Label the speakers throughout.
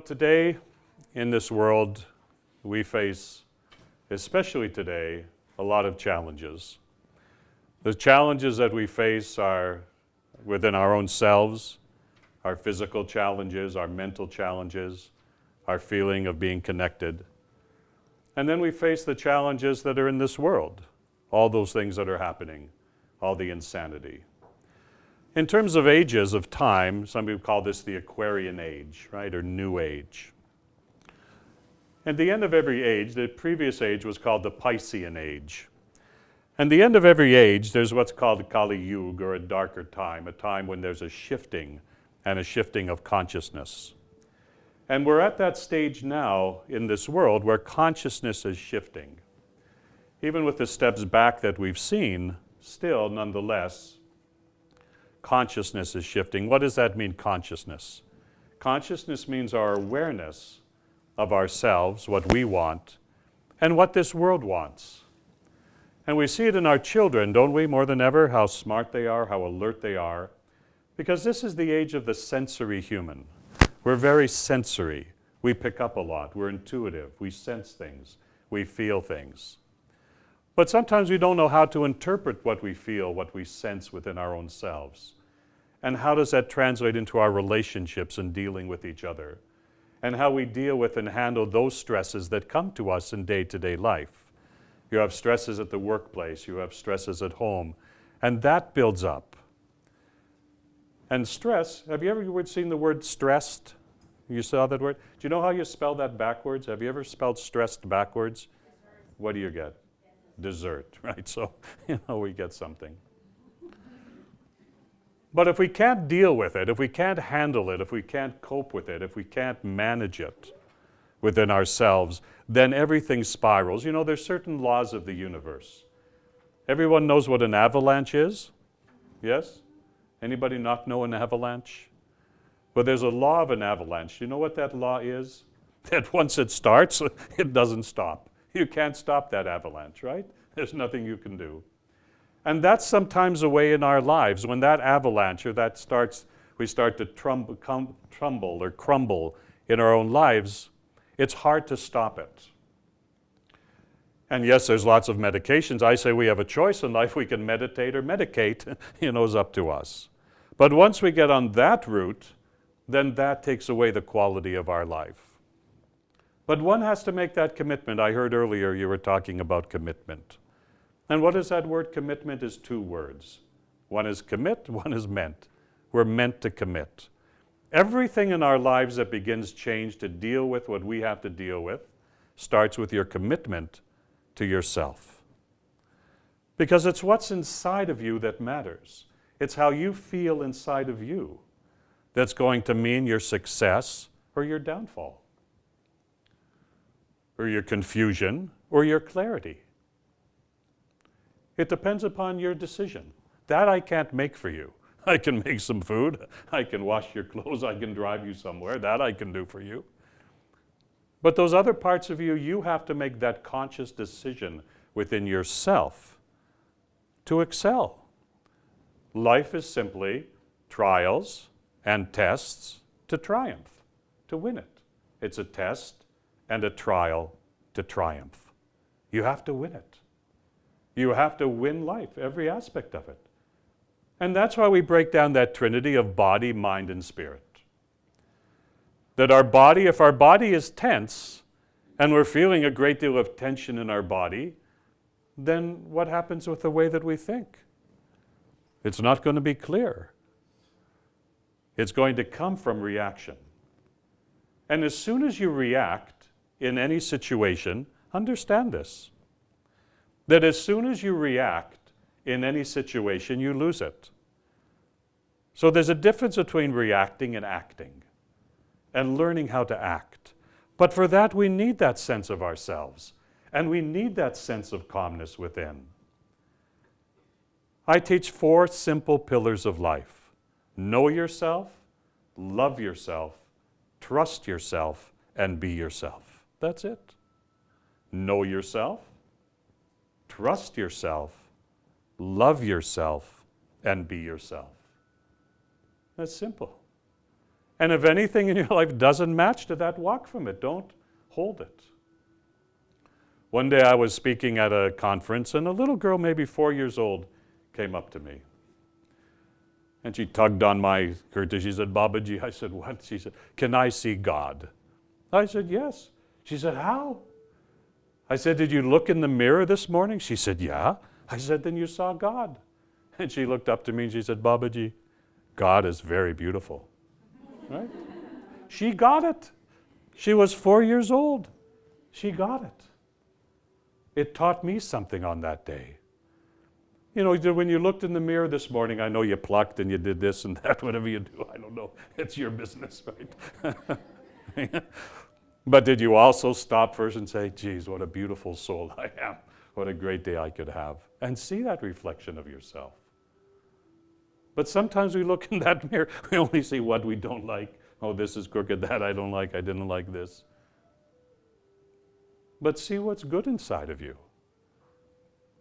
Speaker 1: Today in this world, we face, especially today, a lot of challenges. The challenges that we face are within our own selves, our physical challenges, our mental challenges, our feeling of being connected. And then we face the challenges that are in this world, all those things that are happening, all the insanity. In terms of ages of time, some people call this the Aquarian age, right, or New Age. At the end of every age, the previous age was called the Piscean age. And the end of every age, there's what's called Kali Yuga, or a darker time, a time when there's a shifting and a shifting of consciousness. And we're at that stage now in this world where consciousness is shifting. Even with the steps back that we've seen, still, nonetheless, consciousness is shifting. What does that mean, consciousness? Consciousness means our awareness of ourselves, what we want, and what this world wants. And we see it in our children, don't we, more than ever, how smart they are, how alert they are, because this is the age of the sensory human. We're very sensory. We pick up a lot. We're intuitive. We sense things. We feel things. But sometimes we don't know how to interpret what we feel, what we sense within our own selves. And how does that translate into our relationships and dealing with each other? And how we deal with and handle those stresses that come to us in day-to-day life. You have stresses at the workplace, you have stresses at home, and that builds up. And stress, have you ever seen the word stressed? You saw that word? Do you know how you spell that backwards? Have you ever spelled stressed backwards? What do you get? Dessert, right? So, we get something. But if we can't deal with it, if we can't handle it, if we can't cope with it, if we can't manage it within ourselves, then everything spirals. There's certain laws of the universe. Everyone knows what an avalanche is? Yes? Anybody not know an avalanche? Well, there's a law of an avalanche. You know what that law is? That once it starts, it doesn't stop. You can't stop that avalanche, right? There's nothing you can do. And that's sometimes a way in our lives, when that avalanche or that starts, we start to tremble or crumble in our own lives, it's hard to stop it. And yes, there's lots of medications. I say we have a choice in life. We can meditate or medicate, it's up to us. But once we get on that route, then that takes away the quality of our life. But one has to make that commitment. I heard earlier you were talking about commitment. And what is that word? Commitment is two words. One is commit, one is meant. We're meant to commit. Everything in our lives that begins change to deal with what we have to deal with starts with your commitment to yourself. Because it's what's inside of you that matters. It's how you feel inside of you that's going to mean your success or your downfall, or your confusion or your clarity. It depends upon your decision. That I can't make for you. I can make some food, I can wash your clothes, I can drive you somewhere. That I can do for you. But those other parts of you, you have to make that conscious decision within yourself to excel. Life is simply trials and tests to triumph, to win it. It's a test and a trial to triumph. You have to win it. You have to win life, every aspect of it. And that's why we break down that trinity of body, mind, and spirit. That our body, if our body is tense, and we're feeling a great deal of tension in our body, then what happens with the way that we think? It's not going to be clear. It's going to come from reaction. And as soon as you react in any situation, understand this. That as soon as you react in any situation, you lose it. So there's a difference between reacting and acting, and learning how to act. But for that, we need that sense of ourselves, and we need that sense of calmness within. I teach 4 simple pillars of life. Know yourself, love yourself, trust yourself, and be yourself. That's it. Know yourself, trust yourself, love yourself, and be yourself. That's simple. And if anything in your life doesn't match to that, walk from it. Don't hold it. One day I was speaking at a conference, and a little girl, maybe 4 years old, came up to me. And she tugged on my curtain. She said, "Babaji." I said, "What?" She said, "Can I see God?" I said, "Yes." She said, "How?" I said, "Did you look in the mirror this morning?" She said, "Yeah." I said, "Then you saw God." And she looked up to me and she said, "Babaji, God is very beautiful." Right? She got it. She was 4 years old. She got it. It taught me something on that day. You know, when you looked in the mirror this morning, I know you plucked and you did this and that, whatever you do, I don't know. It's your business, right? But did you also stop first and say, "Geez, what a beautiful soul I am. What a great day I could have." And see that reflection of yourself. But sometimes we look in that mirror, we only see what we don't like. Oh, this is crooked, that I don't like, I didn't like this. But see what's good inside of you.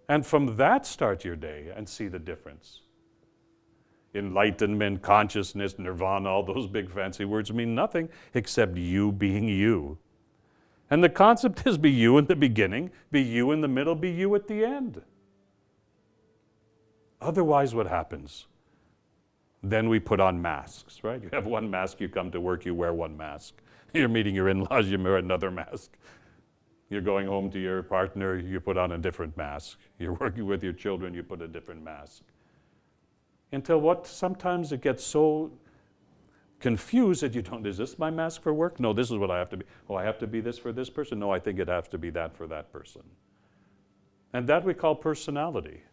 Speaker 1: And from that, start your day and see the difference. Enlightenment, consciousness, nirvana, all those big fancy words mean nothing except you being you. And the concept is be you in the beginning, be you in the middle, be you at the end. Otherwise, what happens? Then we put on masks, right? You have one mask, you come to work, you wear one mask. You're meeting your in-laws, you wear another mask. You're going home to your partner, you put on a different mask. You're working with your children, you put a different mask. Until sometimes it gets so confused that you don't, is this my mask for work? No, this is what I have to be. Oh, I have to be this for this person? No, I think it has to be that for that person. And that we call personality.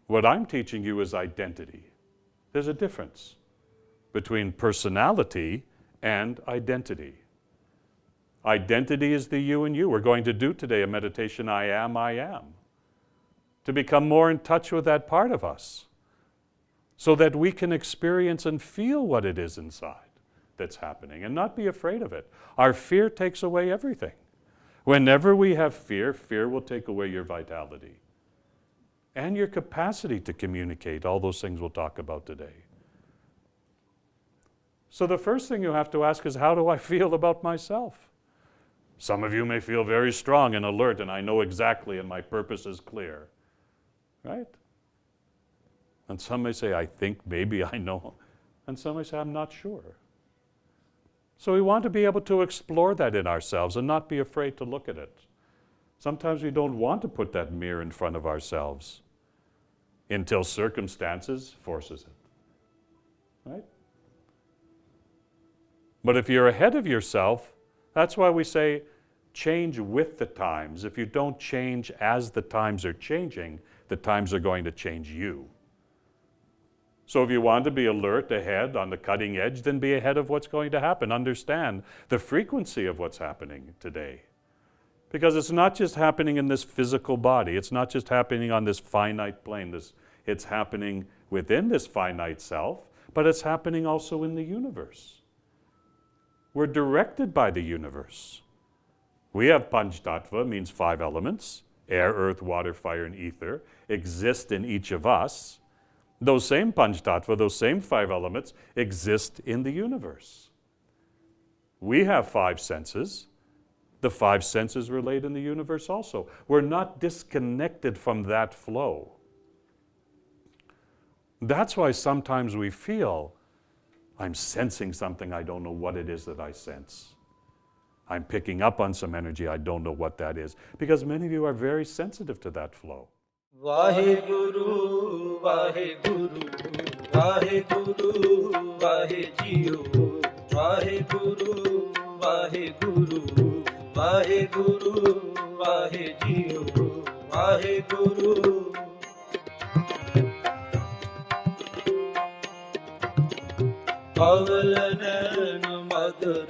Speaker 1: What I'm teaching you is identity. There's a difference between personality and identity. Identity is the you and you. We're going to do today a meditation, I am, to become more in touch with that part of us so that we can experience and feel what it is inside that's happening and not be afraid of it. Our fear takes away everything. Whenever we have fear, fear will take away your vitality and your capacity to communicate, all those things we'll talk about today. So the first thing you have to ask is, how do I feel about myself? Some of you may feel very strong and alert, and I know exactly, and my purpose is clear, right? And some may say, I think, maybe, I know. And some may say, I'm not sure. So we want to be able to explore that in ourselves and not be afraid to look at it. Sometimes we don't want to put that mirror in front of ourselves until circumstances forces it, right? But if you're ahead of yourself, that's why we say change with the times. If you don't change as the times are changing, the times are going to change you. So if you want to be alert, ahead, on the cutting edge, then be ahead of what's going to happen. Understand the frequency of what's happening today. Because it's not just happening in this physical body. It's not just happening on this finite plane. It's happening within this finite self, but it's happening also in the universe. We're directed by the universe. We have Panch Tattva, means 5 elements. Air, earth, water, fire, and ether exist in each of us. Those same Panch Tattva, those same 5 elements exist in the universe. We have 5 senses. The 5 senses relate in the universe also. We're not disconnected from that flow. That's why sometimes we feel, I'm sensing something, I don't know what it is that I sense. I'm picking up on some energy, I don't know what that is. Because many of you are very sensitive to that flow.
Speaker 2: Wahe Guru, Wahe Guru, Wahe Guru, Wahe Jiyo, Wahe Guru, Wahe Guru, Wahe Guru, Wahe Jiyo, Wahe Guru. Pavlan Madhur